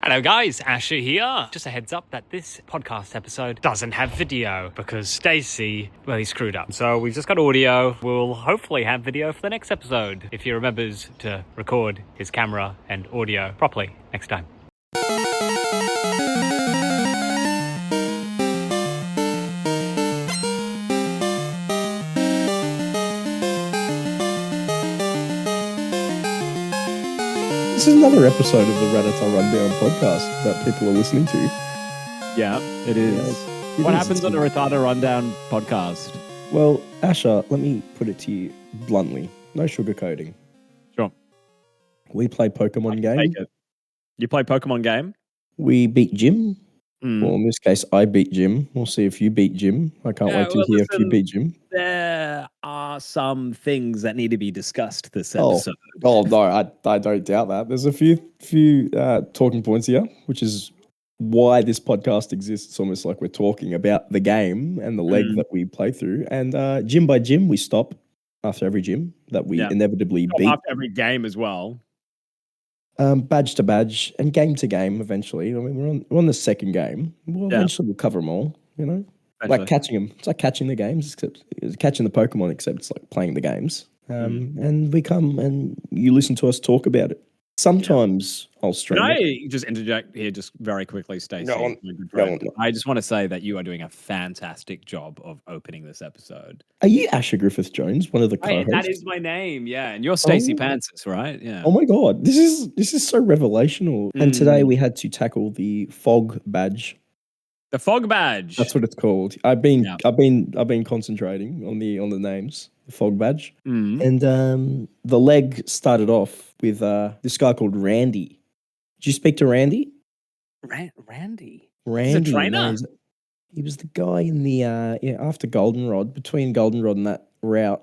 Hello guys, Asher here. Just a heads up that this podcast episode doesn't have video because Stasi, well, he screwed up. So we've just got audio. We'll hopefully have video for the next episode if he remembers to record his camera and audio properly next time. This is another episode of the Rattata Rundown podcast that people are listening to. Yeah, it is. What happens on a Rattata Rundown podcast? Well, Asher, let me put it to you bluntly. No sugarcoating. Sure. We play Pokemon game. Take it. You play Pokemon game? We beat Jim. Well, in this case, I beat Jim. We'll see if you beat Jim. I can't wait to hear if you beat Jim. There are some things that need to be discussed this episode. Oh no, I don't doubt that. There's a few talking points here, which is why this podcast exists. It's almost like we're talking about the game and the leg that we play through. And gym by gym, we stop after every gym that we inevitably beat. After every game as well. Badge to badge and game to game eventually. I mean, we're on the second game. Eventually we'll cover them all, you know? Like catching them. It's like catching the games, except it's catching the Pokemon, except it's like playing the games. And we come and you listen to us talk about it. Sometimes I'll stream Can it. I just interject here just very quickly, Stacey? Go on. I just want to say that you are doing a fantastic job of opening this episode. Are you Asher Griffith Jones, one of the co-hosts? That is my name, yeah. And you're Stacey Pantsis, right? Yeah. Oh my god, this is so revelational. And today we had to tackle the fog badge. The fog badge. That's what it's called. I've been concentrating on the names. The fog badge. And the leg started off with this guy called Randy. Did you speak to Randy? Randy. Randy, he's a trainer. He was the guy in the after Goldenrod, between Goldenrod and that route.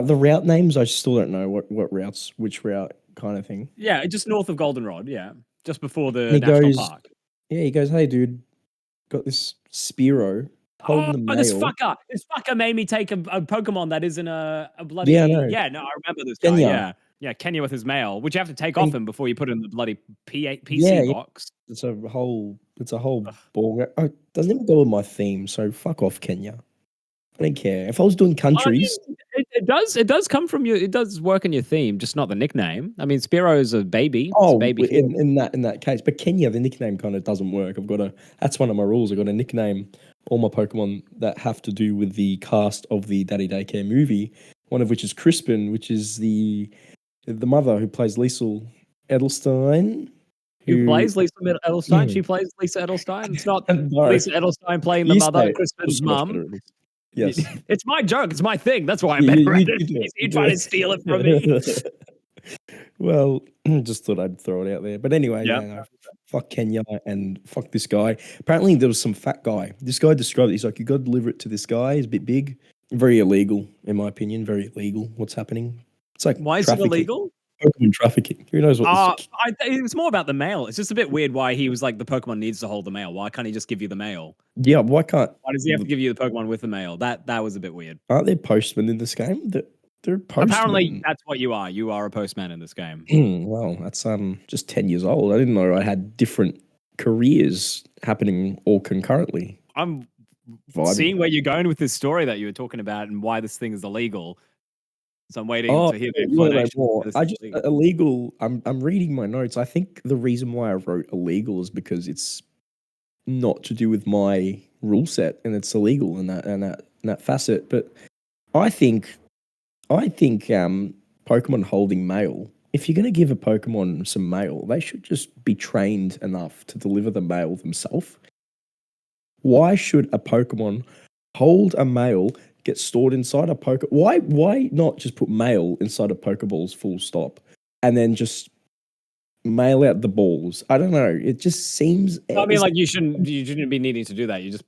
The route names I still don't know what routes, which route kind of thing. Yeah, just north of Goldenrod. Yeah, just before the national park. Yeah, he goes, "Hey, dude, got this Spearow holding the mail." This fucker made me take a Pokemon that isn't a bloody. Yeah, I know. Yeah, no, I remember this guy. Yeah, Kenya with his mail, which you have to take off him before you put in the bloody PC box. It's a whole ball. Doesn't even go with my theme, so fuck off, Kenya. I don't care. If I was doing countries, it does come from you. It does work in your theme, just not the nickname. I mean, Spearo's a baby. Oh, a baby in that case, but Kenya, the nickname kind of doesn't work. That's one of my rules. I've got to nickname all my Pokemon that have to do with the cast of the Daddy Daycare movie. One of which is Crispin, which is the mother who plays Lisa Edelstein. Who plays Lisa Edelstein? She plays Lisa Edelstein. It's not Lisa Edelstein playing the mother, Crispin's mum. Yes, it's my joke. It's my thing. That's why I'm better at it. You trying to steal it from me? Well, just thought I'd throw it out there. But anyway, fuck Kenya and fuck this guy. Apparently, there was some fat guy. This guy described it. He's like, you got to deliver it to this guy. He's a bit big. Very illegal, in my opinion. Very illegal. What's happening? It's like, why is it illegal? Pokemon trafficking. Who knows what? It's more about the mail. It's just a bit weird why he was like, the Pokemon needs to hold the mail. Why can't he just give you the mail? Yeah, why does he have to give you the Pokemon with the mail? That was a bit weird. Aren't there postmen in this game? They're postmen. Apparently, that's what you are. You are a postman in this game. Well, that's just 10 years old. I didn't know I had different careers happening all concurrently. I'm seeing where you're going with this story that you were talking about and why this thing is illegal. So I'm waiting to hear the explanation. Illegal. I'm reading my notes. I think the reason why I wrote illegal is because it's not to do with my rule set, and it's illegal in that facet. But I think Pokemon holding mail. If you're going to give a Pokemon some mail, they should just be trained enough to deliver the mail themselves. Why should a Pokemon hold a mail, get stored inside a Why not just put mail inside of Pokeballs full stop and then just mail out the balls? I don't know. It just seems... I mean, like you shouldn't be needing to do that. You just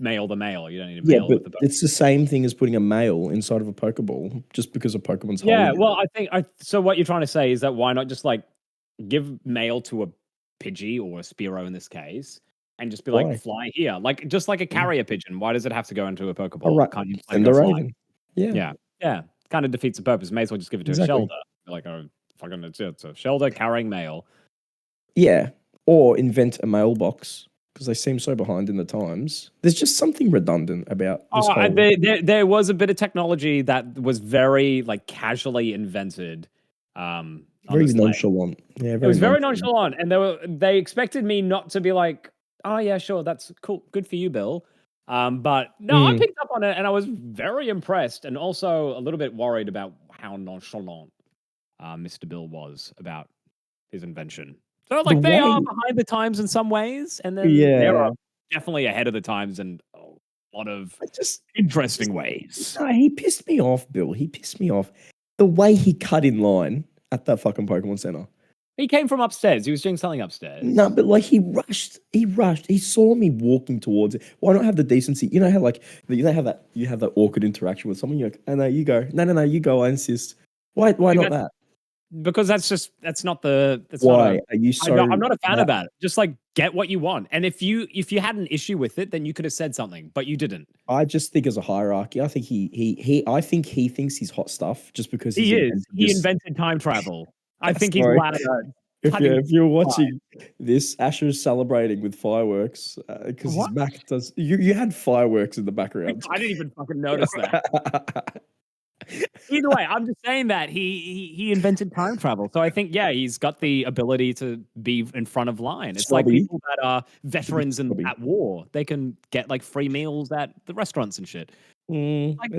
mail the mail. You don't need to mail with the Pokemon. It's the same thing as putting a mail inside of a Pokeball just because a Pokemon's holding it. Well, so what you're trying to say is that why not just like give mail to a Pidgey or a Spearow in this case, and just be like, fly here. Like, just like a carrier pigeon. Why does it have to go into a Pokeball? Right. Can't you Send a raven. Yeah. Kind of defeats the purpose. May as well just give it to a Shelder. Like, it's a Shelder carrying mail. Yeah. or invent a mailbox because they seem so behind in the times. There's just something redundant about this whole. There was a bit of technology that was very like casually invented. On Very this lane. nonchalant. Yeah, It was very nonchalant, and they expected me not to be like, "Oh yeah, sure, that's cool, good for you, Bill." But no, I picked up on it, and I was very impressed, and also a little bit worried about how nonchalant Mr. Bill was about his invention. So, like, they are behind the times in some ways, and then they're definitely ahead of the times in a lot of interesting ways. No, he pissed me off, Bill. He pissed me off. The way he cut in line at that fucking Pokemon Center. He came from upstairs. He was doing something upstairs. No, but like he rushed. He saw me walking towards it. Why not have the decency? You know how like you know how that you have that awkward interaction with someone. You're like, oh no, you go. No, you go. I insist. Why not that? Because that's not the. Why are you so? I'm not a fan of that. Just like get what you want, and if you had an issue with it, then you could have said something, but you didn't. I just think as a hierarchy, I think I think he thinks he's hot stuff just because he invented time travel. I think he's allowed. If you're watching this, Asher's celebrating with fireworks because his Mac does. You had fireworks in the background. I didn't even fucking notice that. Either way, I'm just saying that he invented time travel. So I think, he's got the ability to be in front of line. It's like people that are veterans at war. They can get like free meals at the restaurants and shit. Like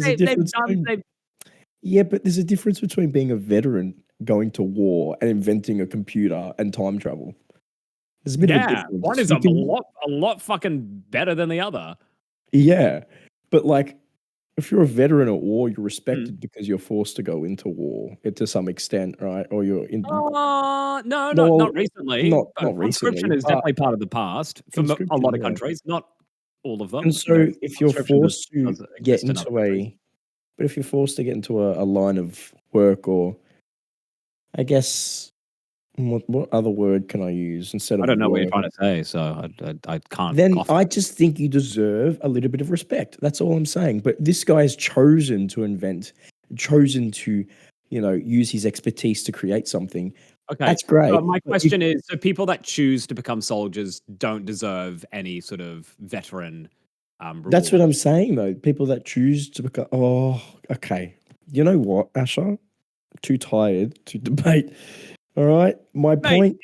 yeah, but there's a difference between being a veteran going to war and inventing a computer and time travel. There's a bit of a difference. One is a lot fucking better than the other. Yeah, but like, if you're a veteran at war, you're respected because you're forced to go into war to some extent, right? Or you're in. Not recently. Not recently. Conscription is definitely part of the past for a lot of countries, not all of them. And so, if you're forced to get into if you're forced to get into a line of work, or I guess. What other word can I use instead of? I don't know what you're trying to say, so I can't. Then I just think you deserve a little bit of respect. That's all I'm saying. But this guy has chosen to use his expertise to create something. Okay, that's great. So my question is: so people that choose to become soldiers don't deserve any sort of veteran. That's what I'm saying, though. People that choose to become. Oh, okay. You know what, Asher? Too tired to debate. All right, my point.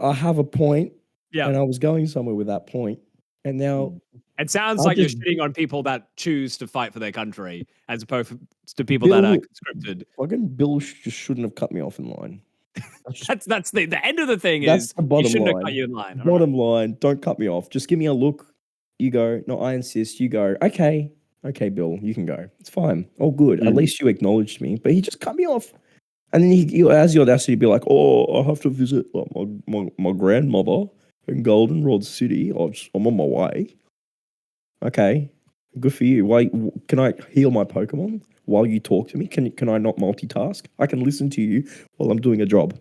I have a point, and I was going somewhere with that point, and now it sounds like you're shitting on people that choose to fight for their country, as opposed to people that are conscripted. Fucking Bill just shouldn't have cut me off in line. That's the end of the thing. That's the bottom shouldn't line. Have cut you in line. Bottom line, don't cut me off. Just give me a look. You go. No, I insist. You go. Okay, Bill, you can go. It's fine. All good. At least you acknowledged me. But he just cut me off. And then he has the audacity to be like, "Oh, I have to visit my grandmother in Goldenrod City. I'm on my way." Okay, good for you. Why can I heal my Pokemon while you talk to me? Can I not multitask? I can listen to you while I'm doing a job.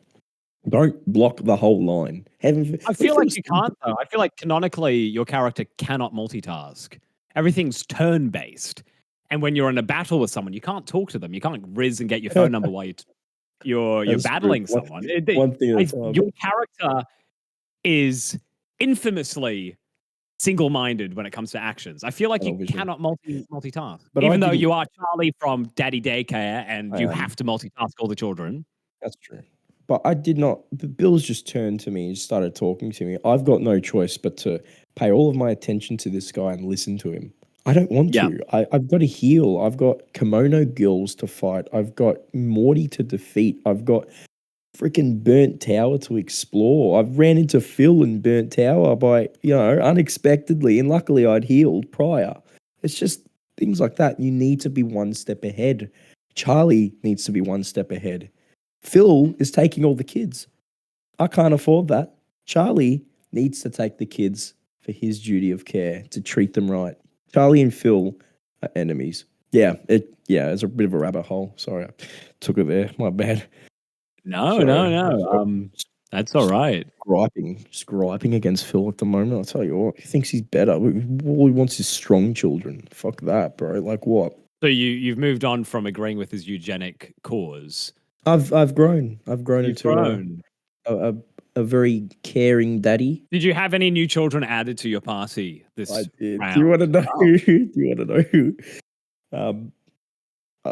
Don't block the whole line. I feel like you can't though. I feel like canonically your character cannot multitask. Everything's turn based, and when you're in a battle with someone, you can't talk to them. You can't riz and get your phone number while you're battling someone. One thing at a time. Your character is infamously single-minded when it comes to actions. I feel like you cannot multitask. But even though you are Charlie from Daddy Daycare and you have to multitask all the children. That's true. But I did not. The Bills just turned to me and started talking to me. I've got no choice but to pay all of my attention to this guy and listen to him. I don't want to. I've got to heal. I've got Kimono Gills to fight. I've got Morty to defeat. I've got freaking Burnt Tower to explore. I've ran into Phil in Burnt Tower by, unexpectedly, and luckily I'd healed prior. It's just things like that. You need to be one step ahead. Charlie needs to be one step ahead. Phil is taking all the kids. I can't afford that. Charlie needs to take the kids for his duty of care, to treat them right. Charlie and Phil are enemies. It's a bit of a rabbit hole. Sorry, I took it there. My bad. No. That's all right. Just griping against Phil at the moment. I'll tell you what, he thinks he's better. All he wants is strong children. Fuck that, bro. Like what? So you've moved on from agreeing with his eugenic cause. I've grown. I've grown into a very caring daddy. Did you have any new children added to your party I this did. round? Do you want to know Oh. who? Do you want to know who?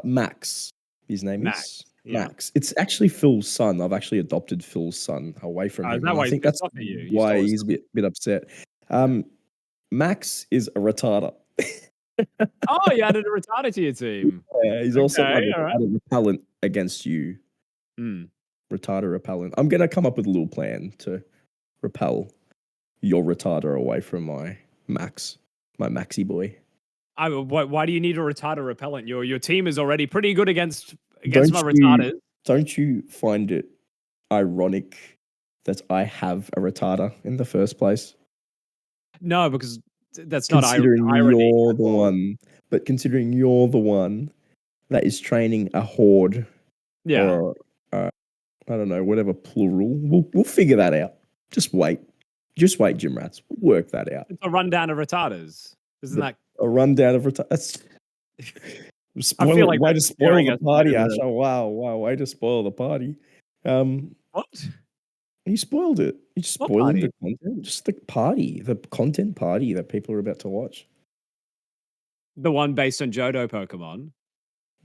Max. His name Max, is yeah. Max. It's actually Phil's son. I've actually adopted Phil's son away from Oh, is him, that and why I he's think pissed that's off at you? You why stole his he's a bit upset. Max is a retarder. Oh, you added a retarder to your team. Yeah, he's also Okay, my all right. retarder repellent against you. Mm. Retarder repellent. I'm gonna come up with a little plan to repel your retarder away from my Max, my Maxi boy. Why do you need a retarder repellent? Your team is already pretty good against Don't my you retarders. don't you find it ironic that I have a retarder in the first place? No, because that's not Considering irony you're at the all. one, but considering you're the one that is training a horde Yeah. or I don't know, whatever plural. We'll figure that out. Just wait. Just wait, Gym Rats. We'll work that out. It's a rundown of retarders. Isn't that A rundown of that's I feel like way to that's spoil steering the us party, into Asher. Wow, way to spoil the party. what? You spoiled it. You're just What spoiling party? the content. Just the party, the content party that people are about to watch. The one based on Johto Pokemon. I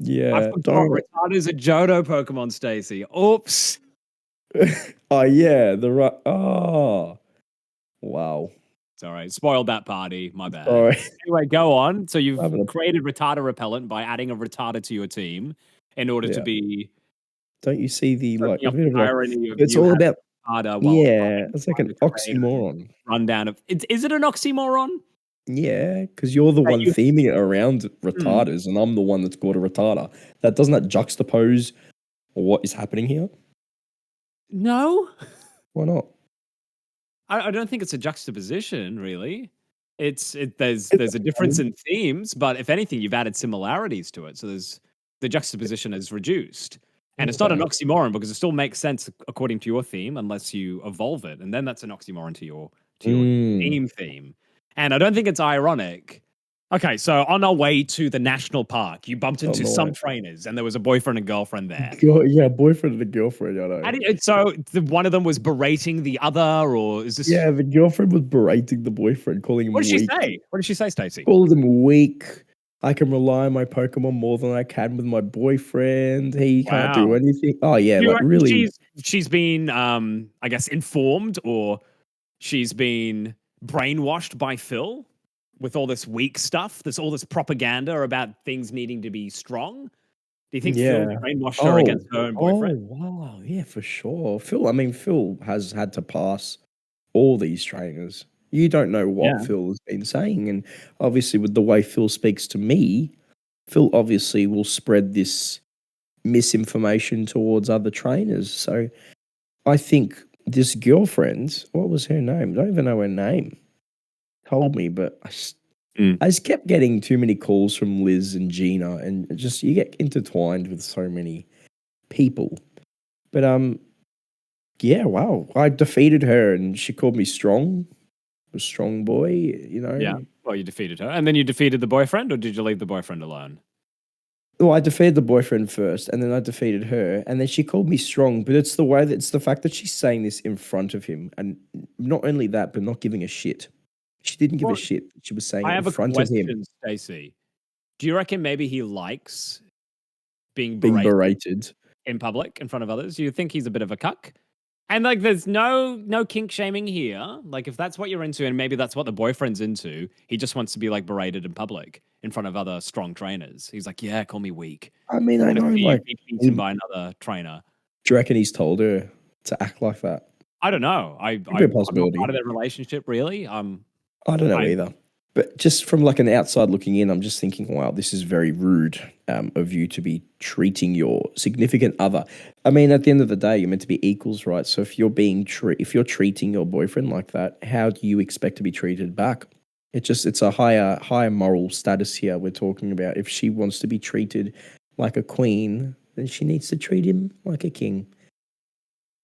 Yeah, forgot don't. retarders are Johto Pokemon, Stacy. Oops. Oh yeah, the right. Oh, wow. It's all right. Spoiled that party. My bad. Sorry. Anyway, go on. So you've Having a- created retarder repellent by adding a retarder to your team in order to Yeah. be Don't you see the like soaking a up bit the of a? irony of It's you all having about. a retarder while Yeah, it's like trying an to create a oxymoron. rundown of. Is it an oxymoron? Yeah, because you're the That one you theming it around Hmm. retarders, and I'm the one that's called a retarder. That doesn't that juxtapose what is happening here? No, Why not? I don't think it's a juxtaposition. Really, there's It's a difference in themes, but if anything, you've added similarities to it. So there's the juxtaposition is reduced, and it's not an okay. oxymoron because it still makes sense according to your theme, unless you evolve it, and then that's an oxymoron to your Mm, theme. And I don't think it's ironic. Okay, so on our way to the national park, you bumped on into the some way. trainers, and there was a boyfriend and girlfriend there. Yeah, boyfriend and a girlfriend. I know. So one of them was berating the other, or is this? Yeah, the girlfriend was berating the boyfriend, calling What him did she weak. say? What did she say, Stacey? Called him weak. I can rely on my Pokemon more than I can with my boyfriend. He can't do Wow. anything. Oh yeah, Do you like reckon really. she's been I guess informed, or she's been brainwashed by Phil with all this weak stuff? There's all this propaganda about things needing to be strong. Do you think Phil Yeah. brainwashed her Oh. against her own Oh boyfriend? wow. Yeah, for sure. Phil. I mean, Phil has had to pass all these trainers. You don't know what Yeah. Phil has been saying, and obviously, with the way Phil speaks to me, Phil obviously will spread this misinformation towards other trainers. So I think this girlfriend, what was her name? I don't even know her name. Told me, but Mm. I just kept getting too many calls from Liz and Gina, and it just you get intertwined with so many people. But yeah, wow, I defeated her, and she called me strong, a strong boy. You Yeah. know, Well, you defeated her. And then you defeated the boyfriend, or did you leave the boyfriend alone? well, I defeated the boyfriend first, and then I defeated her, and then she called me strong. But it's the way that it's the fact that she's saying this in front of him, and not only that, but not giving a shit. She didn't give a Well, shit. She was saying I it in have a front of him, question, Stacey. Do you reckon maybe he likes being being berated berated. in public in front of others? Do you think he's a bit of a cuck? And like, there's no kink shaming here. Like, if that's what you're into, and maybe that's what the boyfriend's into, he just wants to be like berated in public in front of other strong trainers. He's like, yeah, call me weak. I mean, I And if know, you like, be do beaten by another trainer, you reckon he's told her to act like that? I don't know. Could be a I'm not possibility. part of that relationship, really. I don't know I either. But just from like an outside looking in, I'm just thinking, wow, this is very rude of you to be treating your significant other. I mean, at the end of the day, you're meant to be equals, right? So if you're if you're treating your boyfriend like that, how do you expect to be treated back? It's a higher moral status here we're talking about. If she wants to be treated like a queen, then she needs to treat him like a king.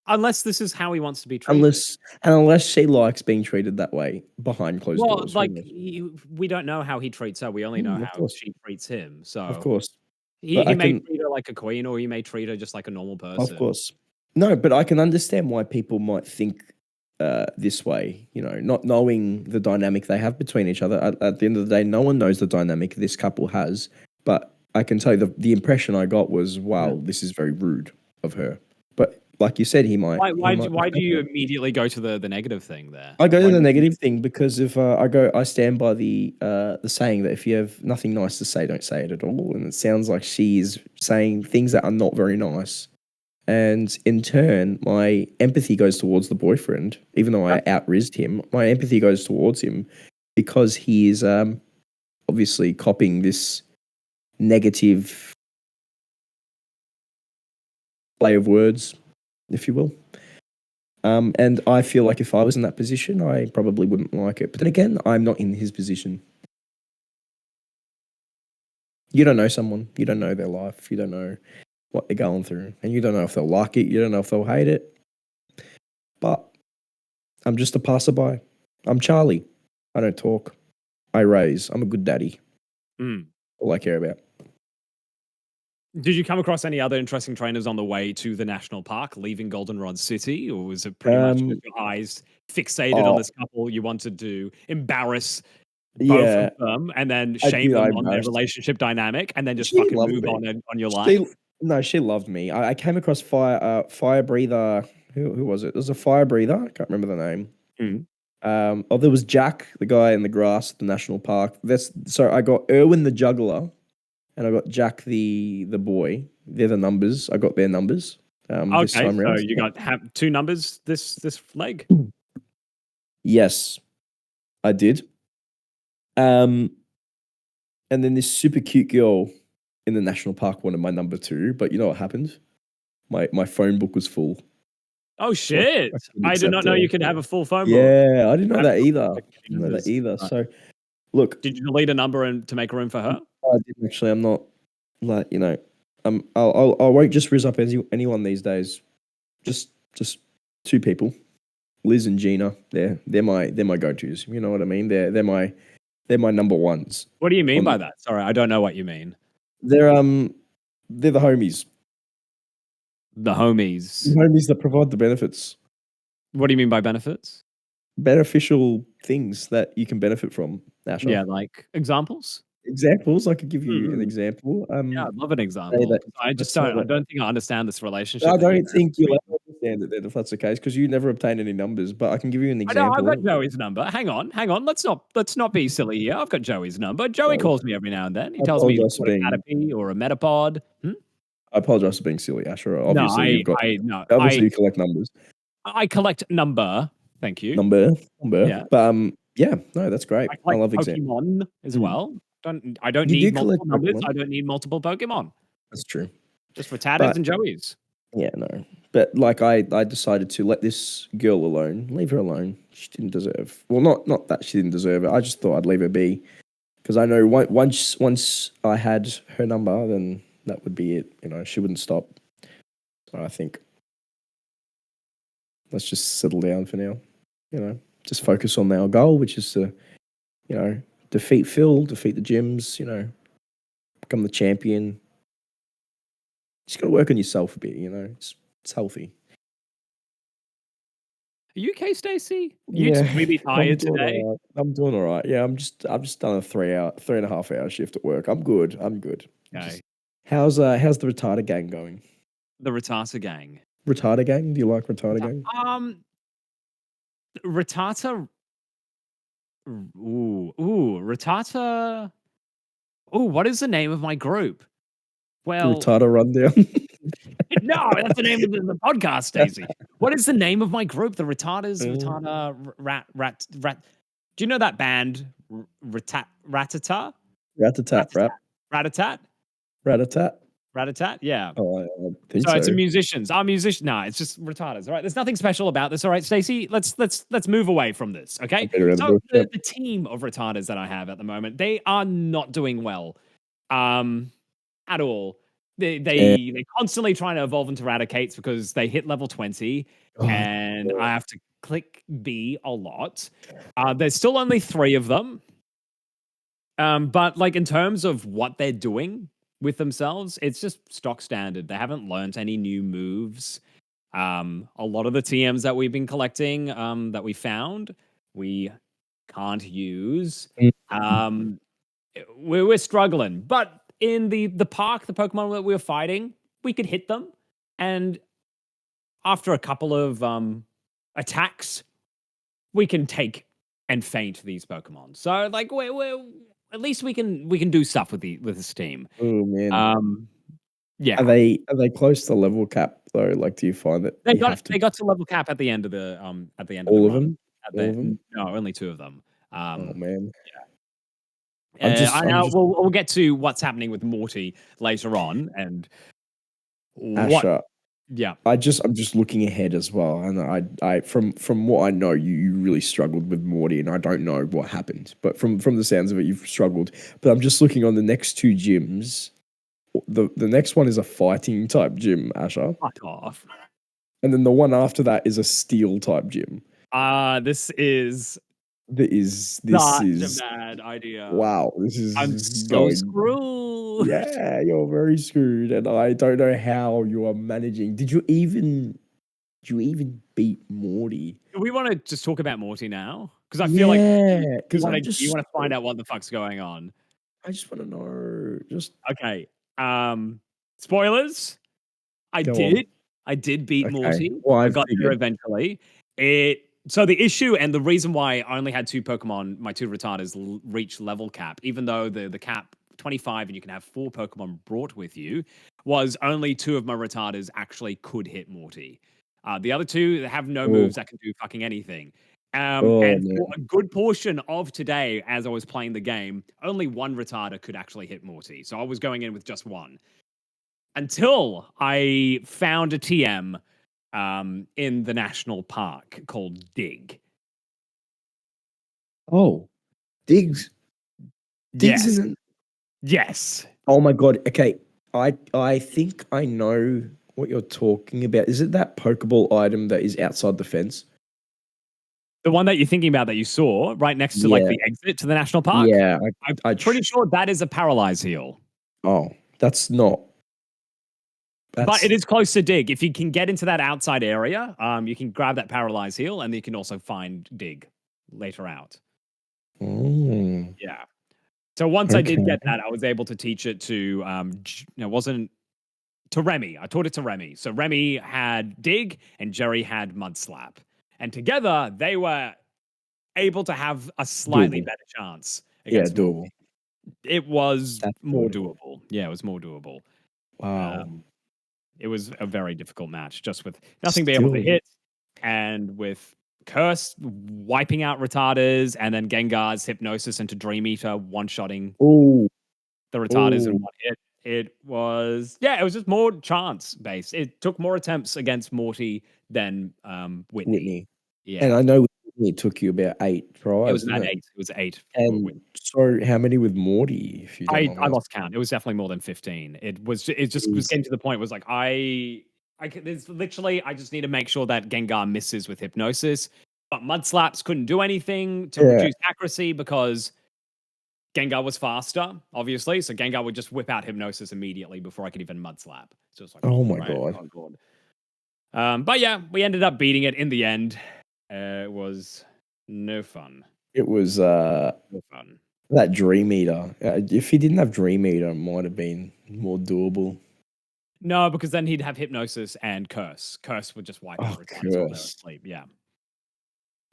unless this is how he wants to be treated. Unless she likes being treated that way behind closed Well, doors. Who like, knows? we don't know how he treats her. We only know Of how course, she treats him. of So course. he But he I may can, treat her like a queen, or he may treat her just like a normal of person. course. No, but I can understand why people might think this way, not knowing the dynamic they have between each other. At the end of the day, no one knows the dynamic this couple has. But I can tell you the impression I got was, wow, this is very rude of her. But like you said, he might. Why do you immediately go to the negative thing there? I go Why to the do you- negative thing because if I stand by the saying that if you have nothing nice to say, don't say it at all. And it sounds like she's saying things that are not very nice. And in turn, my empathy goes towards the boyfriend, even though I out-rizzed him. My empathy goes towards him because he is obviously copying this negative play of words, if you will. And I feel like if I was in that position, I probably wouldn't like it. But then again, I'm not in his position. You don't know someone. You don't know their life. You don't know what they're going through. And you don't know if they'll like it. You don't know if they'll hate it. But I'm just a passerby. I'm Charlie. I don't talk. I raise. I'm a good daddy. All I care about. Did you come across any other interesting trainers on the way to the national park, leaving Goldenrod City, or was it pretty much with your eyes fixated on this couple? You wanted to embarrass both of them and then shame them on their relationship dynamic, and then just fucking move on your life. No, she loved me. I came across fire breather. Who was it? It was a fire breather. I can't remember the name. There was Jack, the guy in the grass at the national park. So I got Erwin the juggler, and I got Jack the boy. They're the numbers. I got their numbers. This time so round. you got two numbers this leg. Yes, I did. And then this super cute girl in the national park wanted my number 2, but you know what happened? My phone book was full. Oh shit! I did not know you could have a full phone book. Yeah, I didn't know that either. So, look, did you delete a number to make room for her? I didn't actually. I'm not like I won't just rizz up anyone these days. Just 2 people, Liz and Gina. They're my go-tos. You know what I mean? They're my number ones. What do you mean by that? Sorry, I don't know what you mean. They're the homies. The homies. The homies that provide the benefits. What do you mean by benefits? Beneficial things that you can benefit from, Asher. Yeah, like examples? Examples. I could give you an example. Yeah, I'd love an example. I don't think I understand this relationship. I don't think you'll ever understand it then if that's the case, because you never obtained any numbers, but I can give you an example. I know, I've got Joey's number. Hang on. Let's not be silly here. I've got Joey's number. Joey calls me every now and then. He tells me he's got a Caterpie or a Metapod. I apologize for being silly, Asher. Obviously, you collect numbers. I collect number. Thank you. Number. Yeah. But no, that's great. I love Pokemon as well. I don't need multiple numbers. I don't need multiple Pokemon. That's true. Just Rattatas and Joeys. Yeah, no. But like I decided to let this girl alone. Leave her alone. She didn't deserve. Well, not that she didn't deserve it. I just thought I'd leave her be. Because I know once I had her number, then that would be it. She wouldn't stop. So I think let's just settle down for now. Just focus on our goal, which is to, defeat Phil, defeat the gyms, become the champion. Just got to work on yourself a bit, it's healthy. Are you okay, Stacey? You really tired today? Right. I'm doing all right. Yeah, I've just done a 3.5 hour shift at work. I'm good. Okay. How's the Rattata gang going? The Rattata gang. Rattata gang? Do you like Rattata gang? Rattata. Rattata. Ooh, what is the name of my group? Well, Rattata Rundown. No, that's the name of the podcast, Stacey. What is the name of my group? The Rattatas, Rat. Do you know that band, Rattata? Rattata. Rattata, yeah. Oh, I think so. So it's musicians. Our musicians. No, it's just Rattatas. All right. There's nothing special about this. All right, Stacey. Let's move away from this. Okay. So the team of Rattatas that I have at the moment, they are not doing well, at all. They constantly trying to evolve into Raticates because they hit level 20, and I have to click B a lot. There's still only 3 of them. But like in terms of what they're doing with themselves, it's just stock standard. They haven't learned any new moves. A lot of the TMs that we've been collecting, that we found, we can't use. Mm. We're struggling, but in the park, the Pokemon that we were fighting, we could hit them, and after a couple of attacks, we can take and feint these Pokemon. So like we're at least we can do stuff with this team. Oh man, Um, yeah, are they close to level cap though? Like, do you find that they you got have to they got to level cap at the end of the all of run. them? All of them? No, only two of them. Oh man, I I'm know just we'll get to what's happening with Morty later on, and what? Asher. Yeah, I'm just looking ahead as well, and I from what I know, you really struggled with Morty, and I don't know what happened, but from the sounds of it, you've struggled. But I'm just looking on the next two gyms. The next one is a fighting type gym, Asher, fuck off. and then the one after that is a steel type gym. This is This such a is bad idea. wow. This I'm is so going. screwed. Yeah, you're very screwed, and I don't know how you are managing. Did you even beat Morty? Do we want to just talk about Morty now? Because I feel like Yeah, you because want I'm to you just want to find out what the fuck's going on. I just want to know. Just Okay. Spoilers. I go on. did. I did beat Okay. Morty. Well, I I got there figured. eventually. So the issue and the reason why I only had two Pokemon, my two retarders, reach level cap, even though the cap 25 and you can have 4 Pokemon brought with you, was only 2 of my retarders actually could hit Morty. The other 2 have no Oh, moves that can do fucking anything. oh And for man. a good portion of today, as I was playing the game, only 1 retarder could actually hit Morty. So I was going in with just 1 until I found a TM in the national park called Dig. Oh, Diggs. Diggs Yes, isn't. yes. Oh my god. Okay. I think I know what you're talking about. Is it that Pokeball item that is outside the fence? The one that you're thinking about that you saw right next to like Yeah. the exit to the national park. Yeah. I'm I pretty sure that is a paralyze heal, oh, that's not. but it That's is close to Dig. If you can get into that outside area, you can grab that paralyze heal, and you can also find Dig later out. mm, Yeah. So once I did okay. get that, I was able to teach it to it wasn't to Remy. I taught it to Remy. So Remy had Dig and Jerry had Mud Slap. And together they were able to have a slightly Doable. better chance Yeah, against Morty. doable. It was That's more doable. doable. Yeah, it was more doable. Wow. Um, it was a very difficult match, just with nothing being able to Still. hit and with Curse wiping out retarders and then Gengar's hypnosis into Dream Eater one-shotting Oh, the retarders in oh, one hit. It was it was just more chance based. It took more attempts against Morty than Whitney. Whitney. And Yeah, I know with Whitney it took you about 8 it tries, was didn't about it? 8. It was 8 for And Whitney. so how many with Morty, if you don't mind me I asking? lost count. It was definitely more than 15. It just was Is getting to the point. It was like there's literally I just need to make sure that Gengar misses with hypnosis. But Mud Slaps couldn't do anything to yeah. reduce accuracy because Gengar was faster, obviously. So Gengar would just whip out hypnosis immediately before I could even Mud Slap. So it's like, Oh oh, my right. god. Oh, God. But yeah, we ended up beating it in the end. It was no fun. It was No fun. that Dream Eater. If he didn't have Dream Eater, it might have been more doable. No, because then he'd have hypnosis and curse. Curse would just wipe out Oh, retarders while they're curse. asleep. Yeah.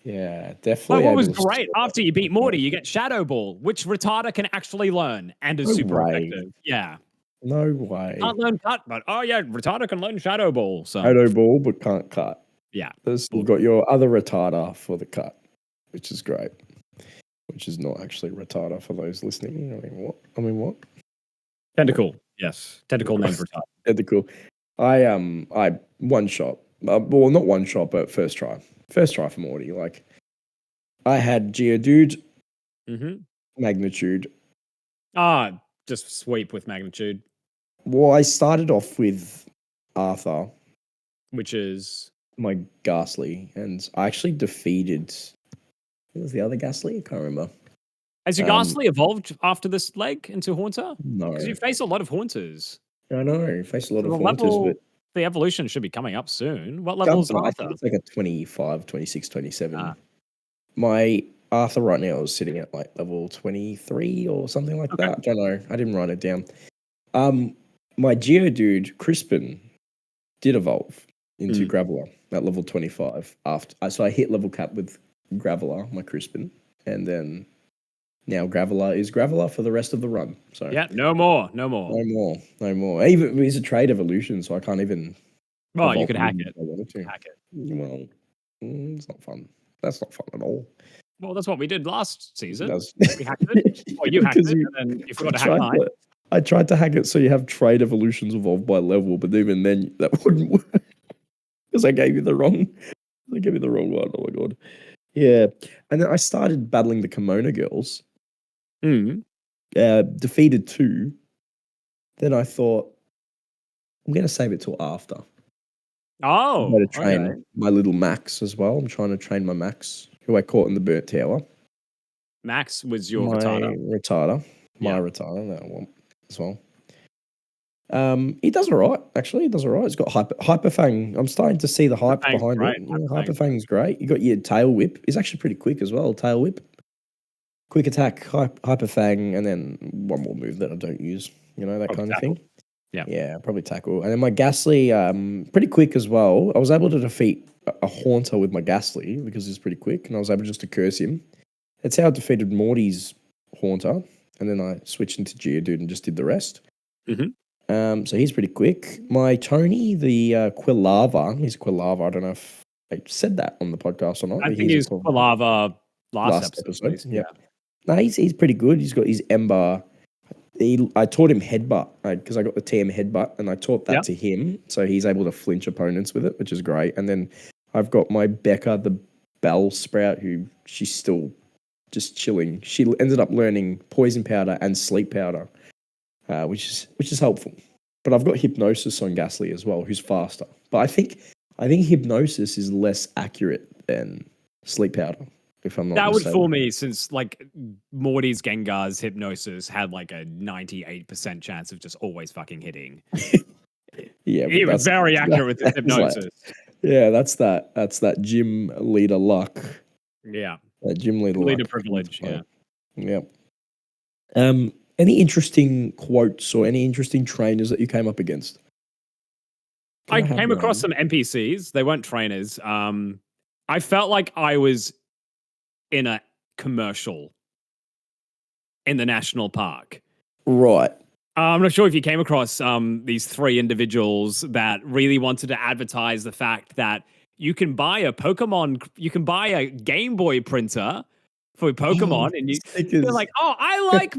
Yeah, But definitely what was able to great, stop after you beat that. Morty, you get Shadow Ball, which retarder can actually learn and is No super way. effective. Yeah. No way. Can't learn cut, but oh yeah, retarder can learn Shadow Ball. So Shadow Ball, but can't cut. yeah. This, you've Bull- got your other retarder for the cut, which is great. Which is not actually retarder for those listening. I mean what? Tentacle. Yes. Tentacle named retarder. Ethical. I one shot. Well, not one shot, but first try. First try for Morty. Like, I had Geodude, Mm-hmm. Magnitude. Just sweep with magnitude, Well, I started off with Arthur, which is my Ghastly, and I actually defeated. What was the other Ghastly? I can't remember. has your Ghastly evolved after this leg into Haunter? No, Because you face a lot of Haunters. I know. I faced a lot So of the Haunters, but level the evolution should be coming up soon. What level's Governor, I think Arthur? it's like a 25, 26, 27. Ah. My Arthur right now is sitting at like level 23 or something like that. I don't know. I didn't write it down. My Geodude, Crispin, did evolve into Graveler at level 25 so I hit level cap with Graveler, my Crispin, and then now Graveler is Graveler for the rest of the run. So Yeah, no more. no more. Even it's a trade evolution, so I can't even. Well, you evolve could hack him it. if I wanted to. Hack it. Well, it's not fun. That's not fun at all. Well, that's what we did last season. That's We hacked it. Or you hacked because it, and then you forgot to hack tried mine. I tried to hack it so you have trade evolutions evolved by level, but even then that wouldn't work because I gave you the wrong. I gave you the wrong one. Oh my god. Yeah, and then I started battling the Kimono girls. Defeated 2. Then I thought I'm going to save it till after. Oh, I'm going to train okay. my little Max as well. I'm trying to train my Max, who I caught in the burnt tower. Max was your My Rattata. Rattata, that one as well. He does all right, actually. He does all right. He's got Hyper Fang. I'm starting to see the hype Fang's behind great. it. Hyper Fang's great. You got your Tail Whip. He's actually pretty quick as well. Tail Whip. Quick attack, Hyper Fang, and then one more move that I don't use. You know, that Probably kind of tackle. thing. Yeah. Yeah, probably tackle. And then my Ghastly, pretty quick as well. I was able to defeat a Haunter with my Ghastly because he's pretty quick, and I was able just to curse him. That's how I defeated Morty's Haunter, and then I switched into Geodude and just did the rest. So he's pretty quick. My Tony, the Quilava, he's Quilava. I don't know if I said that on the podcast or not. I but think he's Quilava last episode. Yep. Yeah. No, he's pretty good. He's got his Ember. I taught him Headbutt because I got the TM Headbutt, and I taught that to him, so he's able to flinch opponents with it, which is great. And then I've got my Becca, the Bell Sprout, who she's still just chilling. She ended up learning Poison Powder and Sleep Powder, which is helpful. But I've got Hypnosis on Ghastly as well, who's faster. But I think Hypnosis is less accurate than Sleep Powder. If I'm not that mistaken. would fool me, since like Morty's Gengar's Hypnosis had like a 98% chance of just always fucking hitting. Yeah, he was very accurate with his Hypnosis. That's that gym leader luck. Yeah, that gym leader luck. Privilege. Yeah. Yep. Any interesting quotes or any interesting trainers that you came up against? I came across some NPCs. They weren't trainers. I felt like I was in a commercial in the national park. Right. I'm not sure if you came across these 3 individuals that really wanted to advertise the fact that you can buy a Gameboy printer for Pokemon, and you're like, oh, I like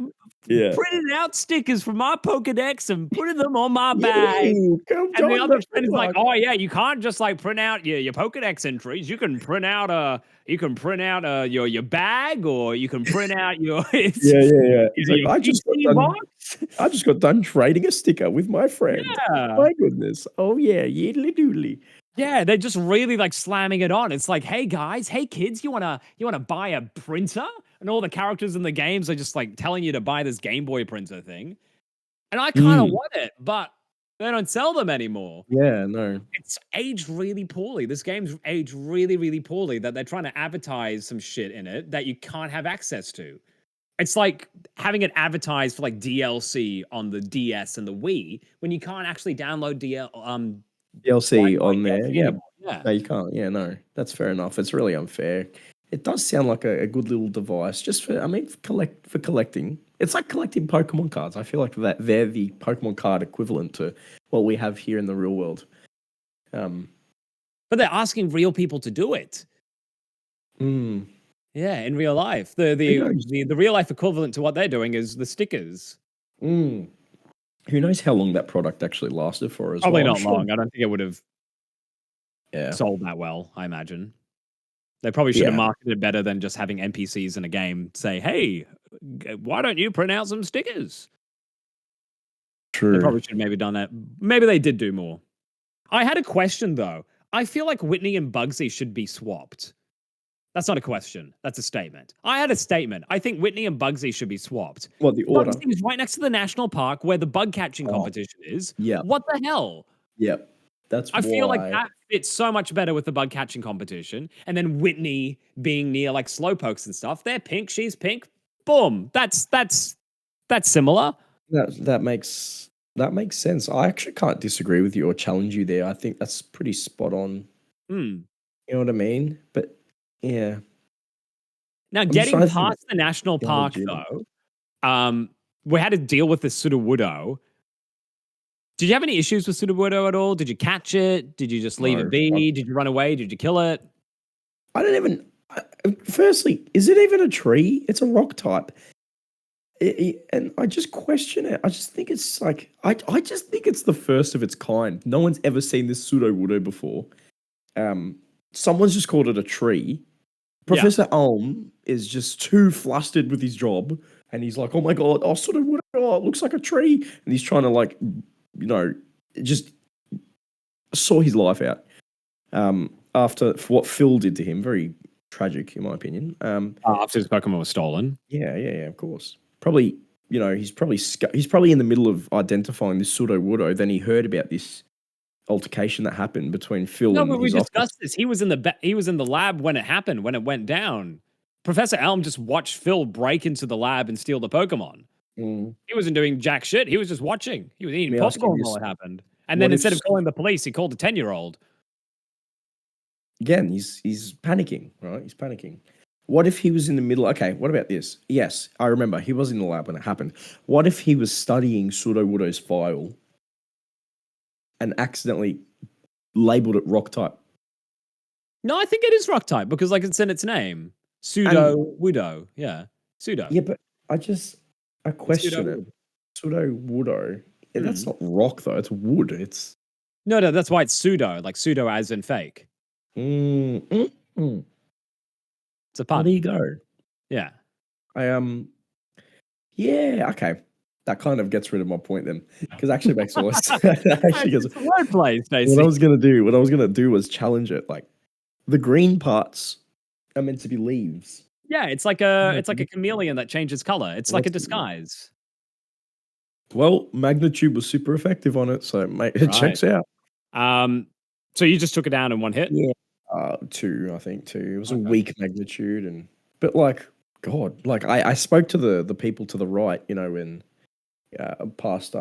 printing out stickers from my Pokedex and putting them on my bag. And the other friend is like, oh yeah, you can't just like print out your Pokedex entries. You can print out your bag, or you can print out your He's like, I just got done trading a sticker with my friend. Yeah. My goodness. Oh yeah, yiddly doodly. Yeah, they're just really like slamming it on. It's like, hey guys, hey kids, you wanna buy a printer? And all the characters in the games are just like telling you to buy this Game Boy printer thing. And I kind of want it, but they don't sell them anymore. Yeah, no. It's aged really poorly. This game's aged really, really poorly, that they're trying to advertise some shit in it that you can't have access to. It's like having it advertised for like DLC on the DS and the Wii when you can't actually download DLC on there. Yeah. Yeah. No, you can't. Yeah, no. That's fair enough. It's really unfair. It does sound like a good little device just for collecting. It's like collecting Pokemon cards. I feel like that they're the Pokemon card equivalent to what we have here in the real world. But they're asking real people to do it. Yeah, in real life. The real life equivalent to what they're doing is the stickers. Who knows how long that product actually lasted for as Probably well. not long. I don't think it would have Yeah. sold that well, I imagine. They probably should have marketed it better than just having NPCs in a game say, hey, why don't you print out some stickers? True. They probably should have maybe done that. Maybe they did do more. I had a question, though. I feel like Whitney and Bugsy should be swapped. That's not a question. That's a statement. I had a statement. I think Whitney and Bugsy should be swapped. What, the order? Bugsy is right next to the national park where the bug catching competition is. Yeah. What the hell? Yep. That's I feel like why. that fits so much better with the bug catching competition. And then Whitney being near like slowpokes and stuff. They're pink, she's pink. Boom. That's similar. That makes sense. I actually can't disagree with you or challenge you there. I think that's pretty spot on. Hmm. You know what I mean? But yeah, Now, I'm just getting trying to think. past the national The whole park, gym. though, we had to deal with the Sudowoodo. Did you have any issues with Sudowoodo at all? Did you catch it? Did you just leave it No, be? Did you run away? Did you kill it? I don't even. Firstly, is it even a tree? It's a rock type. And I just question it. I just think it's like I just think it's the first of its kind. No one's ever seen this pseudo woodoo before. Someone's just called it a tree. Yeah. Professor Ulm is just too flustered with his job, and he's like, "Oh my god, oh pseudo woodoo, oh, it looks like a tree," and he's trying to like, just saw his life out. After for what Phil did to him, very tragic in my opinion. After his Pokemon was stolen. Yeah, of course. Probably, he's probably in the middle of identifying this pseudo Woodo. Then he heard about this altercation that happened between Phil No, and but we his office. discussed this. He was in the lab when it happened, when it went down. Professor Elm just watched Phil break into the lab and steal the Pokemon. Mm. He wasn't doing jack shit. He was just watching. He was eating Let me ask you popcorn this. while it happened. And What then if instead of calling the police, he called a 10-year-old. Again, he's panicking, right? He's panicking. What if he was in the middle? Okay, what about this? Yes, I remember he was in the lab when it happened. What if he was studying Pseudo Woodo's file and accidentally labeled it rock type? No, I think it is rock type because like it's in its name. Pseudo-Woodo. Yeah. Pseudo. Yeah, but I question it. Pseudo-Wood. Pseudo Woodo. Yeah, that's Hmm. not rock though. It's wood. It's No, that's why it's pseudo, like pseudo as in fake. mm, mm, mm. It's a Well, pun. there you go. Yeah. I yeah, okay. That kind of gets rid of my point then, because actually makes more sense. Actually It's a wordplay, Stacey. what I was gonna do was challenge it. Like the green parts are meant to be leaves. Yeah, it's like a chameleon that changes color. It's like a Let's see. disguise. Well, magnitude was super effective on it, so mate, it Right. checks out. So you just took it down in one hit? Yeah, two, I think two. It was a Okay. weak magnitude, but like God, like I spoke to the people to the right, in past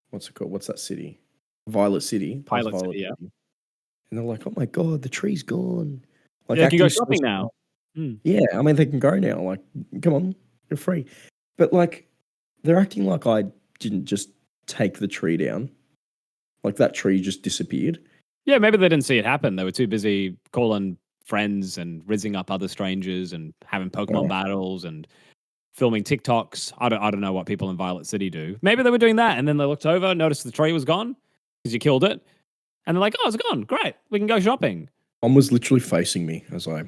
what's it called? What's that city? Violet City. Past Violet City, yeah. City. And they're like, "Oh my god, the tree's gone." Like, Yeah, you can go active shopping social- now. Hmm. Yeah, I mean they can go now. Like, come on, you're free. But like, they're acting like I didn't just take the tree down. Like that tree just disappeared. Yeah, maybe they didn't see it happen. They were too busy calling friends and rizzing up other strangers and having Pokemon Oh. battles and filming TikToks. I don't know what people in Violet City do. Maybe they were doing that and then they looked over, noticed the tree was gone because you killed it. And they're like, oh, it's gone. Great. We can go shopping. Tom was literally facing me as I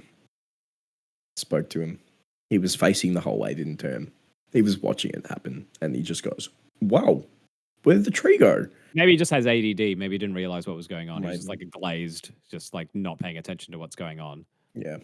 spoke to him. He was facing the whole way, didn't turn. He was watching it happen, and he just goes, "Wow, where did the tree go?" Maybe he just has ADD. Maybe he didn't realize what was going on. He was just Maybe. like glazed, just like not paying attention to what's going on. Yeah.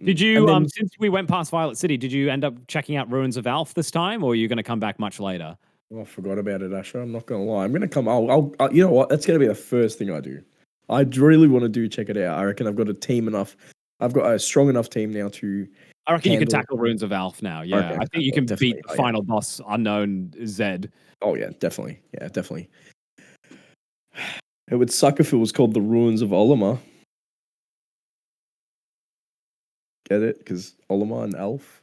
Did you, And then- since we went past Violet City, did you end up checking out Ruins of Alph this time, or are you going to come back much later? Oh, I forgot about it, Asher. I'm not gonna lie. I'm gonna come. I'll you know what? That's gonna be the first thing I do. I really want to check it out. I reckon I've got a team enough. I've got a strong enough team now to. I reckon you can handle- tackle Ruins of Alph now. Yeah, Okay, I think you can definitely. beat the Oh, yeah. final boss, unknown Zed. Oh yeah, definitely. Yeah, definitely. It would suck if it was called the Ruins of Olimar. Get it? Because Olimar and Elf.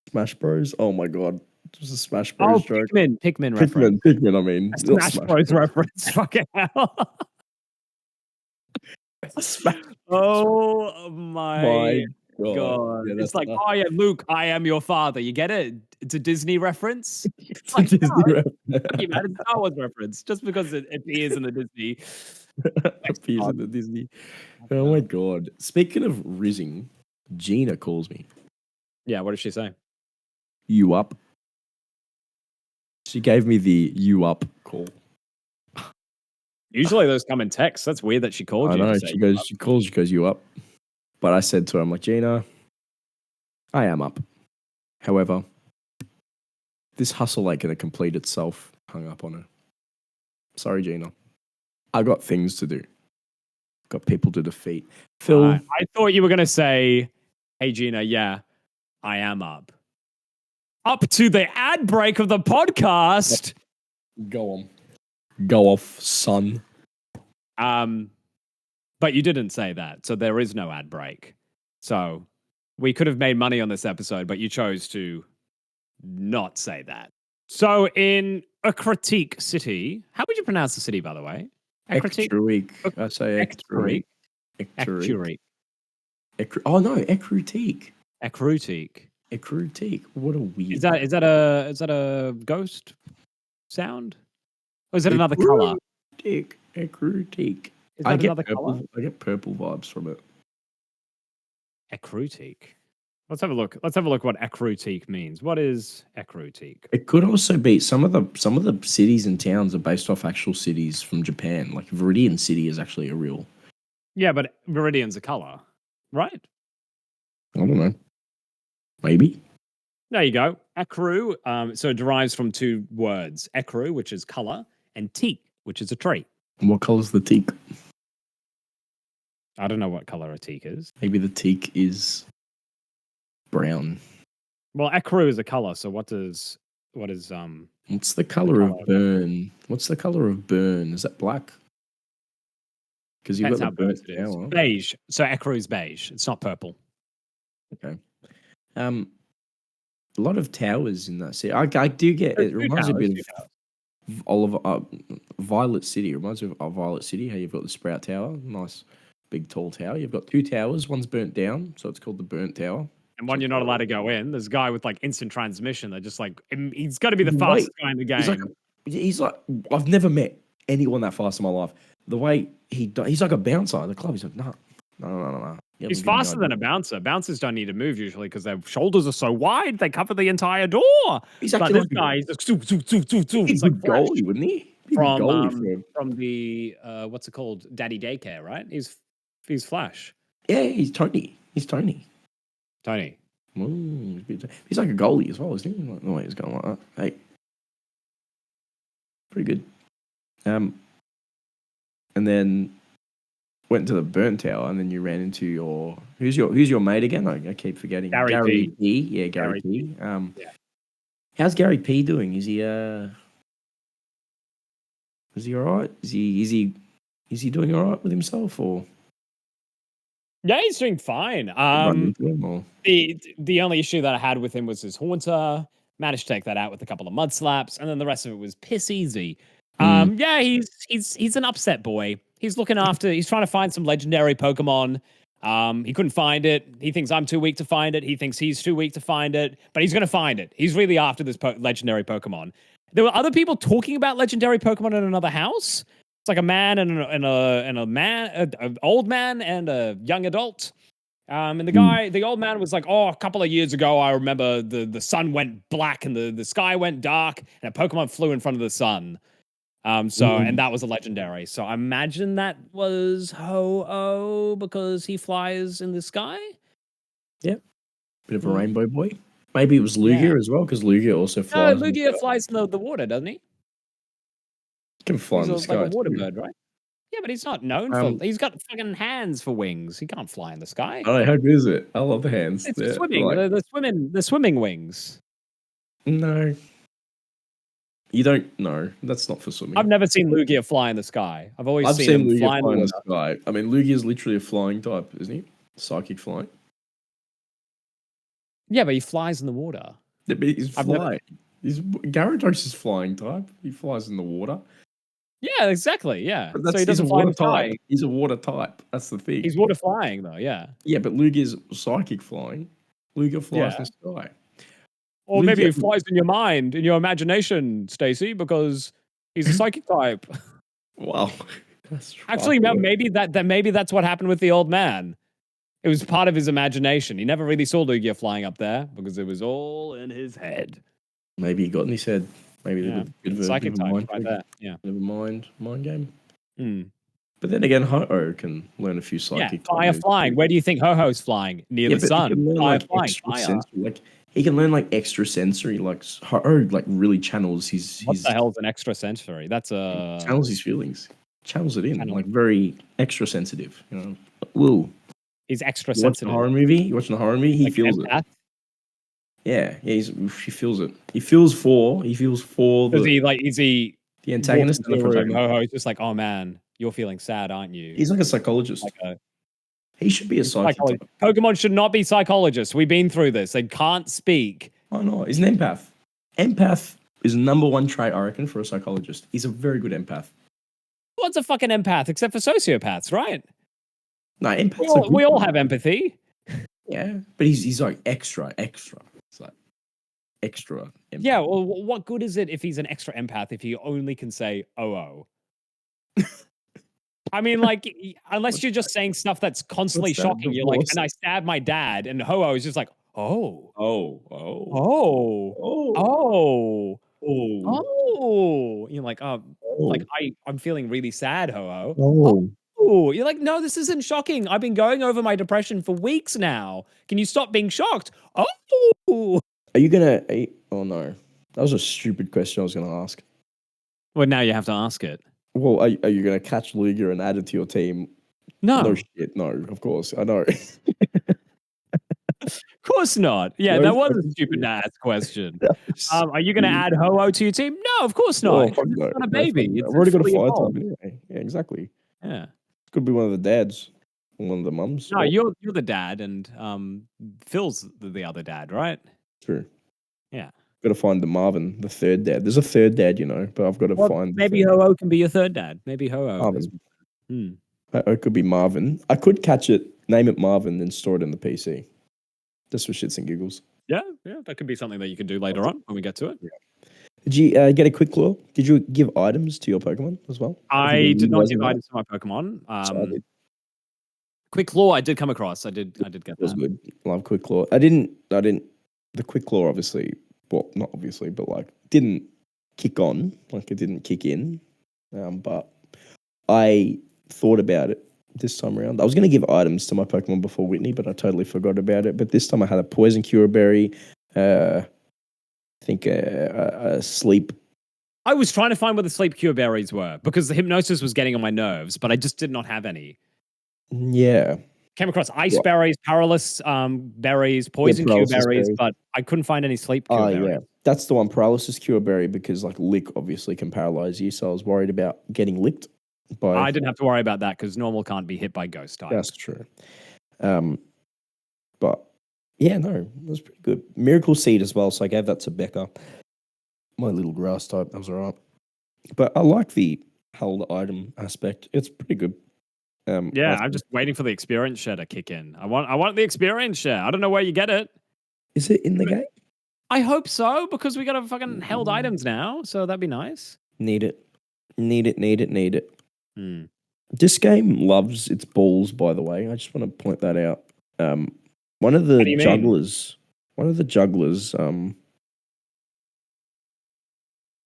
Smash Bros. Oh my god, just a Smash Bros joke. Pikmin reference. Pikmin. I mean, A not Smash Bros reference. Fucking hell. Smash. Oh my God. Yeah, It's that's like, oh yeah, Luke, I am your father. You get it? It's a Disney reference. it's like, a Disney no, reference. You mad? It's a Star Wars reference just because it appears in the Disney. Appears in the Disney. Oh my god. Speaking of rizzing, Gina calls me. Yeah, what did she say? You up? She gave me the you up call. Usually those come in text. That's weird that she called I you. know. To say She goes you up. But I said to her, I'm like, Gina, I am up. However, this hustle ain't gonna complete itself. Hung up on her. Sorry, Gina. I got things to do. Got people to defeat. Phil, I thought you were going to say, hey, Gina, yeah, I am up. Up to the ad break of the podcast. go on. Go off, son. But you didn't say that, so there is no ad break. So we could have made money on this episode, but you chose to not say that. So in a critique city, how would you pronounce the city, by the way? Ekruik. I say Ekruik. Ekruik. Oh no, Ekrutik. Ekrutik. Ekrutik. What a weird. Is that a ghost sound? Or is it another color? Ekrutik. Is that another color? I get purple vibes from it. Ekrutik. Let's have a look. Let's have a look what Ekrutik means. What is Ekrutik? It could also be some of the cities and towns are based off actual cities from Japan. Like Viridian City is actually a real. Yeah, but Viridian's a color, right? I don't know. Maybe. There you go. Ekru. So it derives from two words: ekru, which is color, and teak, which is a tree. And what color's the teak? I don't know what color a teak is. Maybe the teak is brown. Well, ekru is a color. So what is What's the color of burn? What's the color of burn? Is that black? Because you've That's got how the burnt it is. tower. Beige. So ekru is beige. It's not purple. Okay. A lot of towers in that city. I do get it. Reminds me a bit of Oliver Violet City. It reminds me of Violet City. How you've got the Sprout Tower, nice big tall tower. You've got two towers. One's burnt down, so it's called the Burnt Tower. And one you're not allowed to go in. There's a guy with like instant transmission. They're just like he's got to be the fastest guy in the game. He's like I've never met anyone that fast in my life. The way he's like a bouncer at the club. He's like no. He's faster than a bouncer. Bouncers don't need to move usually because their shoulders are so wide they cover the entire door. He's but actually this guy, he's like, he's like goalie, wouldn't he? From the what's it called? Daddy Daycare, right? He's Flash. Yeah, he's Tony. Tony. He's like a goalie as well, isn't he? Like the way he's going like that. Hey, pretty good. And then went to the burnt tower, and then you ran into who's your mate again? I keep forgetting. Gary P. Yeah, Gary P. Yeah. How's Gary P doing? Is he all right? Is he doing all right with himself or? Yeah, he's doing fine. The only issue that I had with him was his haunter. Managed to take that out with a couple of mud slaps, and then the rest of it was piss easy. Yeah, he's an upset boy. He's trying to find some legendary Pokemon. He couldn't find it. He thinks I'm too weak to find it. He thinks he's too weak to find it, but he's going to find it. He's really after this legendary Pokemon. There were other people talking about legendary Pokemon in another house. It's like a man and an old man and a young adult. And the old man was like, oh, a couple of years ago, I remember the sun went black and the sky went dark and a Pokemon flew in front of the sun. And that was a legendary. So I imagine that was Ho-Oh because he flies in the sky. Yep. Bit of a rainbow boy. Maybe it was Lugia as well because Lugia also flies. No, Lugia flies in the water, doesn't he? He can fly in the sky. Like a water bird, right? Yeah, but he's not known for. He's got fucking hands for wings. He can't fly in the sky. Oh, how good is it? I love the hands. It's swimming. The swimming wings. No. You don't know. That's not for swimming. I've never seen Lugia fly in the sky. I've seen him Lugia fly in the sky. I mean, Lugia is literally a flying type, isn't he? Psychic flying. Yeah, but he flies in the water. Yeah, but he's flying. Gyarados is flying type. He flies in the water. Yeah, exactly. Yeah. So he doesn't fly type. He's a water type. That's the thing. He's water flying though. Yeah. Yeah, but Lugia's psychic flying. Lugia flies in the sky. Or maybe he flies in your mind, in your imagination, Stacey, because he's a psychic type. Wow. Actually, maybe that's what happened with the old man. It was part of his imagination. He never really saw Lugia flying up there because it was all in his head. Maybe he got in his head. Maybe a bit of a psychic type mind right there. Yeah. Bit of a mind game. But then again, Ho-Oh can learn a few psychic. Fire flying. Where do you think Ho-Ho's flying? Near the sun. Fire flying. Fire. Like He can learn like extra sensory, like really channels What his the hell's an extra sensory? That's a channels his feelings, channels it in, channel. like very extra sensitive. You know, Will, He's extra you watching a sensitive. horror movie? You watching a horror movie? He Like an feels it. empath. Yeah, he feels it. He feels for Does he like? Is he the walks antagonist and into the a room? protagonist. He's just like, oh man, you're feeling sad, aren't you? He's like a psychologist. Like a He should be a psyche psychologist. type. Pokemon should not be psychologists. We've been through this. They can't speak. Oh no, he's an empath. Empath is number one trait, I reckon, for a psychologist. He's a very good empath. What's a fucking empath except for sociopaths, right? No, empaths We all have empathy. Yeah, but he's like extra. It's like extra. Empath. Yeah, well, what good is it if he's an extra empath if he only can say "oh"? I mean, like, unless you're just saying stuff that's constantly What's that? shocking. You're like, Divorce? and I stabbed my dad, and Ho-Oh is just like, oh, Oh. oh, You're like, Oh. I'm feeling really sad, Ho-Oh. Oh. Oh, you're like, no, this isn't shocking. I've been going over my depression for weeks now. Can you stop being shocked? Oh. Are you gonna? Oh no, that was a stupid question I was gonna ask. Well, now you have to ask it. Well, are you gonna catch Lugia and add it to your team? No, No shit. No, of course I know. of course not. Yeah, No that was a fucking stupid shit. ass question. That was Are you going to stupid. add Ho-Oh to your team? No, of course not. Oh It's fuck no! not a No, fuck baby. no. It's I've already got a fully fire evolved. type anyway. Yeah, exactly. Yeah. Could be one of the dads, or one of the mums. No, Oh, you're the dad, and Phil's the other dad, right? true. Yeah. Got to find the Marvin, the third dad. There's a third dad, you know, but I've got to Well, find the maybe third. Ho-Oh can be your third dad. Maybe Ho-Oh. Marvin. Hmm. It could be Marvin. I could catch it, name it Marvin, then store it in the PC. Just for shits and giggles. Yeah, that could be something that you could do later on when we get to it. Did you get a quick claw? Did you give items to your Pokemon as well? I did not give items to my Pokemon. So I did. Quick Claw, I did come across. I did get It was that. good. Love quick claw. I didn't. The quick claw, obviously. Well, not obviously, but like didn't kick on. Like it didn't kick in. But I thought about it this time around. I was going to give items to my Pokemon before Whitney, but I totally forgot about it. But this time I had a Poison Cure Berry. I think a Sleep. I was trying to find where the Sleep Cure berries were because the hypnosis was getting on my nerves, but I just did not have any. Yeah. Came across ice berries, paralysis berries, poison cure paralysis berries, berries. but I couldn't find any sleep cure berries. Yeah. That's the one, paralysis cure berry, because like lick obviously can paralyze you. So I was worried about getting licked by. I didn't have to worry about that because normal can't be hit by ghost type. That's true. But yeah, no, it was pretty good. Miracle Seed as well. So I gave that to Becca, my little grass type. That was all right. But I like the held item aspect. It's pretty good. Yeah, I'm just waiting for the experience share to kick in. I want the experience share. I don't know where you get it. Is it in the game? I hope so, because we got a fucking held items now, so that'd be nice. Need it. Hmm. This game loves its balls, by the way. I just want to point that out. One of the jugglers,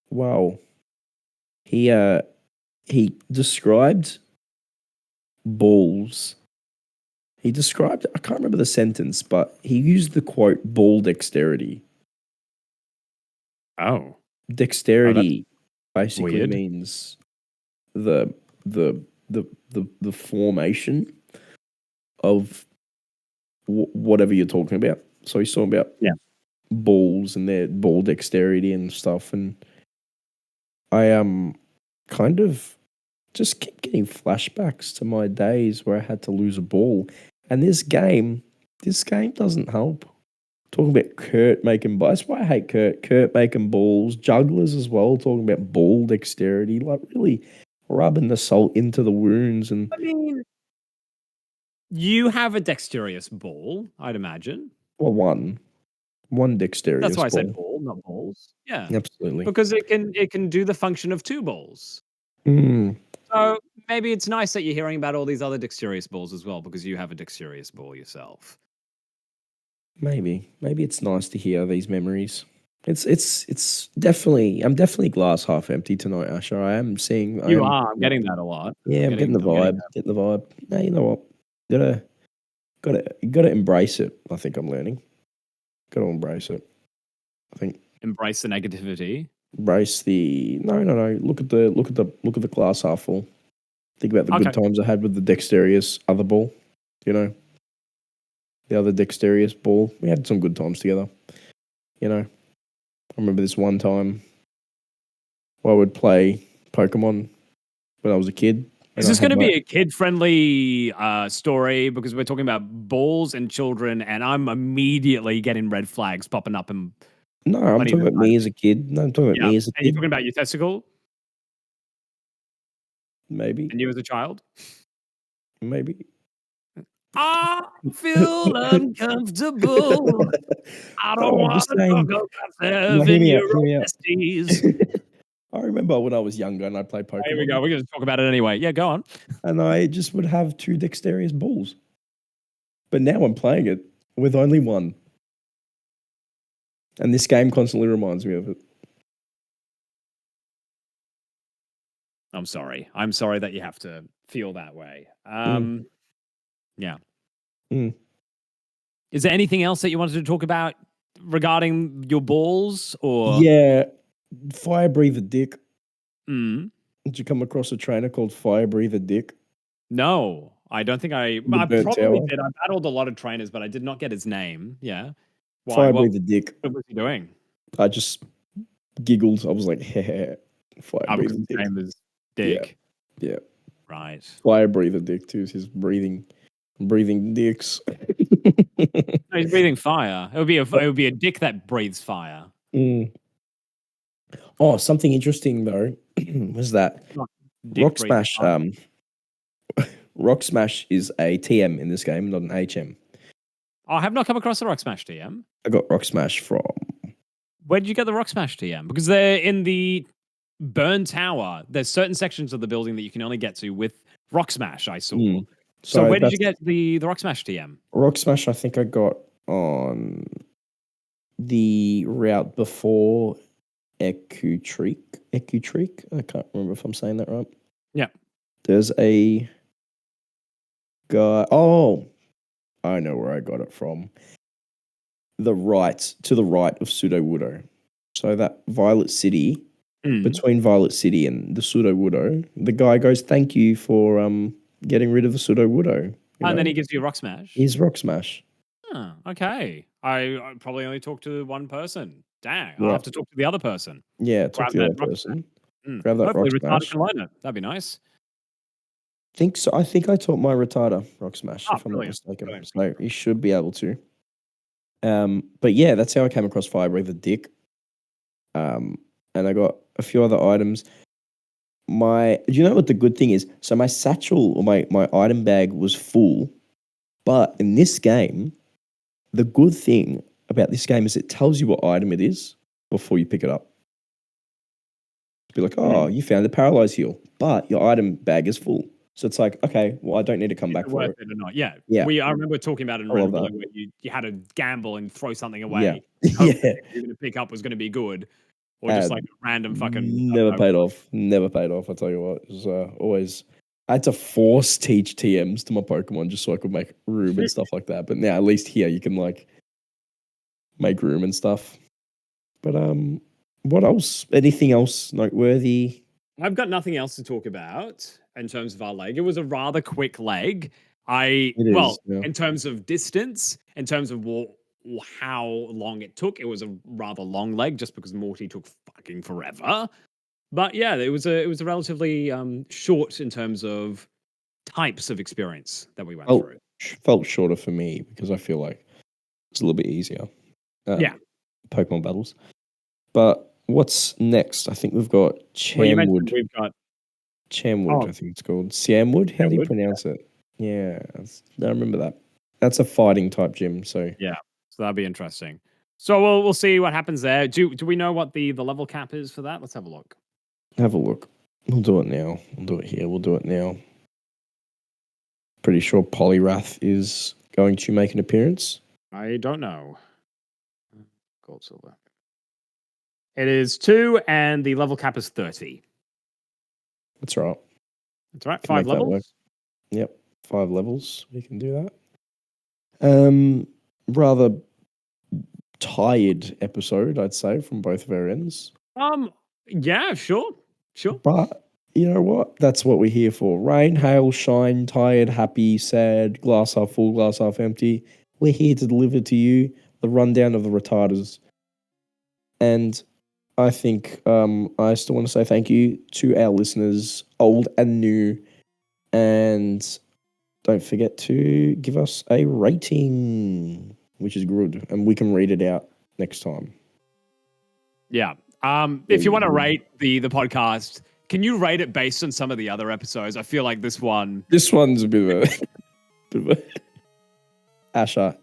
wow. He described balls. I can't remember the sentence, but he used the quote ball dexterity. Oh. Dexterity basically weird. means the formation of whatever you're talking about. So he's talking about balls and their ball dexterity and stuff, and I kind of just keep getting flashbacks to my days where I had to lose a ball. And this game doesn't help. Talking about Kurt making balls. That's why I hate Kurt. Kurt making balls. Jugglers as well, talking about ball dexterity. Like really rubbing the salt into the wounds. And I mean, you have a dexterous ball, I'd imagine. Well, one dexterous That's why I ball. said ball, not balls. Yeah. Absolutely. Because it can do the function of two balls. Mm. So maybe it's nice that you're hearing about all these other dexterous balls as well, because you have a dexterous ball yourself. Maybe it's nice to hear these memories. It's definitely, I'm definitely glass half empty tonight, Asher. I'm getting that a lot. Yeah, I'm getting the vibe. Getting the vibe. No, you know what? Gotta embrace it. I think I'm learning. Got to embrace it. I think Embrace the negativity. embrace the no. Look at the glass half full. Think about the good times I had with the dexterous other ball. You know, the other dexterous ball. We had some good times together. You know, I remember this one time I would play Pokemon when I was a kid. Is this going to be a kid-friendly story? Because we're talking about balls and children, and I'm immediately getting red flags popping up. And no, I'm talking about me as a kid. No, I'm talking about me as a kid. And you're talking about your testicle? Maybe. And you as a child? Maybe. I feel uncomfortable. I don't want to talk about having your besties. I remember when I was younger and I'd play Pokemon. Here we go. We're going to talk about it anyway. Yeah, go on. And I just would have 2 dexterous balls. But now I'm playing it with only 1. And this game constantly reminds me of it. I'm sorry. I'm sorry that you have to feel that way. Yeah. Is there anything else that you wanted to talk about regarding your balls? Or yeah, Fire Breather Dick. Mm. Did you come across a trainer called Fire Breather Dick? No, I don't think I probably did. I battled a lot of trainers, but I did not get his name. Yeah. Why? Fire Breather Dick. What was he doing? I just giggled. I was like, Fire Breather Dick. His name is Dick. Yeah. Right. Fire Breather Dick too. His breathing dicks. No, he's breathing fire. It would be a dick that breathes fire. Oh, something interesting though was that Rock Smash. Rock Smash is a TM in this game, not an HM. Oh, I have not come across the Rock Smash TM. I got Rock Smash from. Where did you get the Rock Smash TM? Because they're in the Burn Tower. There's certain sections of the building that you can only get to with Rock Smash, I saw. So where did you get the Rock Smash TM? Rock Smash, I think I got on the route before Ecutreak. I can't remember if I'm saying that right. Yeah. There's a guy. Oh, I know where I got it from. To the right of Sudowoodo. So that Violet City, between Violet City and the Sudowoodo, the guy goes, "Thank you for getting rid of the Sudowoodo." And then he gives you a Rock Smash. He's Rock Smash. Oh, okay. I probably only talked to one person. Dang, I'll have to talk to the other person. Yeah, talk to the other person. Grab that Hopefully Rock Smash. Rattata can learn it. That'd be nice. Think so. I think I taught my Rattata Rock Smash, if I'm not mistaken. Brilliant. So he should be able to. But yeah, that's how I came across Fire Breather Dick. And I got a few other items. Do you know what the good thing is? So my satchel or my item bag was full, but in this game, the good thing about this game is it tells you what item it is before you pick it up. Be like, oh, you found the paralyzed heal, but your item bag is full. So it's like, okay, well, I don't need to come back for it. Or not. Yeah. Yeah. I remember talking about it in Red Bull where you had to gamble and throw something away. Yeah. You're going to pick up was going to be good. Or just like a random fucking. Never paid off. I'll tell you what. It was always. I had to force teach TMs to my Pokemon just so I could make room and stuff like that. But now at least here you can like make room and stuff. But what else? Anything else noteworthy? I've got nothing else to talk about in terms of our leg. It was a rather quick leg. In terms of distance, in terms of how long it took, it was a rather long leg just because Morty took fucking forever. But yeah, it was a relatively short in terms of types of experience that we went through. Felt shorter for me because I feel like it's a little bit easier. Pokemon battles. But what's next? I think we've got Chamwood. We've got Chamwood, I think it's called. Siamwood? How do you pronounce it? Yeah, I remember that. That's a fighting type gym, so... Yeah, so that'll be interesting. So we'll see what happens there. Do we know what the level cap is for that? Let's have a look. Have a look. We'll do it now. We'll do it here. We'll do it now. Pretty sure Poliwrath is going to make an appearance. I don't know. Gold, silver. It is 2, and the level cap is 30. That's right. That's right. 5 levels. Yep, 5 levels. We can do that. Rather tired episode, I'd say, from both of our ends. Yeah, sure. But you know what? That's what we're here for. Rain, hail, shine, tired, happy, sad, glass half full, glass half empty. We're here to deliver to you the rundown of the Rattatas. And I think I still want to say thank you to our listeners, old and new. And don't forget to give us a rating, which is good. And we can read it out next time. Yeah. If you want to rate the podcast, can you rate it based on some of the other episodes? I feel like this one's a bit of a Asher.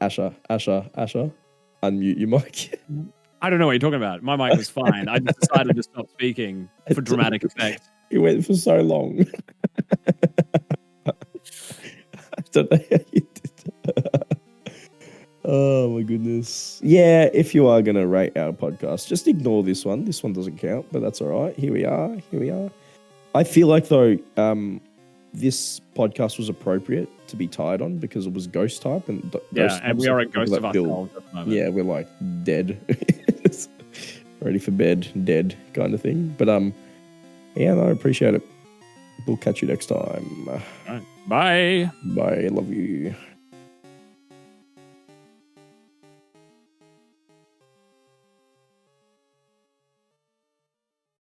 Unmute your mic. I don't know what you're talking about. My mic was fine. I just decided to stop speaking for dramatic effect. You went for so long. I don't know how you did. Oh my goodness. Yeah, if you are going to rate our podcast, just ignore this one. This one doesn't count, but that's all right. Here we are. I feel like, though, this podcast was appropriate to be tied on because it was ghost type. And and we are a ghost of ourselves at the moment. Yeah, we're like dead. Ready for bed, dead kind of thing. But yeah, no, I appreciate it. We'll catch you next time. All right. Bye. Bye. Love you.